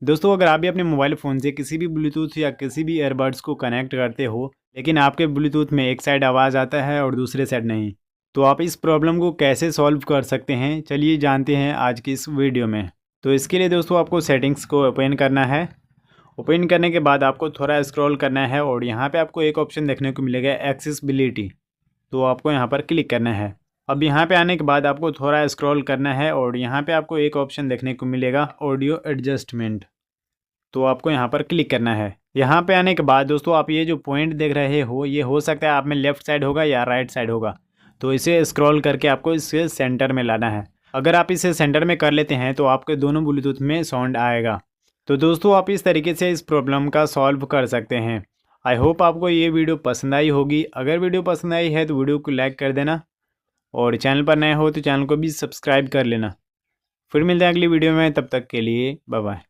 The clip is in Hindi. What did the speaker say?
दोस्तों अगर आप भी अपने मोबाइल फ़ोन से किसी भी ब्लूटूथ या किसी भी ईयरबड्स को कनेक्ट करते हो, लेकिन आपके ब्लूटूथ में एक साइड आवाज़ आता है और दूसरे साइड नहीं, तो आप इस प्रॉब्लम को कैसे सॉल्व कर सकते हैं, चलिए जानते हैं आज की इस वीडियो में। तो इसके लिए दोस्तों आपको सेटिंग्स को ओपन करना है। ओपन करने के बाद आपको थोड़ा स्क्रॉल करना है और यहाँ पे आपको एक ऑप्शन देखने को मिलेगा एक्सेसिबिलिटी, तो आपको यहाँ पर क्लिक करना है। अब यहाँ पे आने के बाद आपको थोड़ा स्क्रॉल करना है और यहाँ पे आपको एक ऑप्शन देखने को मिलेगा ऑडियो एडजस्टमेंट, तो आपको यहाँ पर क्लिक करना है। यहाँ पे आने के बाद दोस्तों आप ये जो पॉइंट देख रहे हो, ये हो सकता है आप में लेफ़्ट साइड होगा या राइट साइड होगा, तो इसे स्क्रॉल करके आपको इसे सेंटर में लाना है। अगर आप इसे सेंटर में कर लेते हैं तो आपके दोनों ब्लूटूथ में साउंड आएगा। तो दोस्तों आप इस तरीके से इस प्रॉब्लम का सॉल्व कर सकते हैं। आई होप आपको ये वीडियो पसंद आई होगी। अगर वीडियो पसंद आई है तो वीडियो को लाइक कर देना और चैनल पर नए हो तो चैनल को भी सब्सक्राइब कर लेना। फिर मिलते हैं अगली वीडियो में, तब तक के लिए बाय बाय।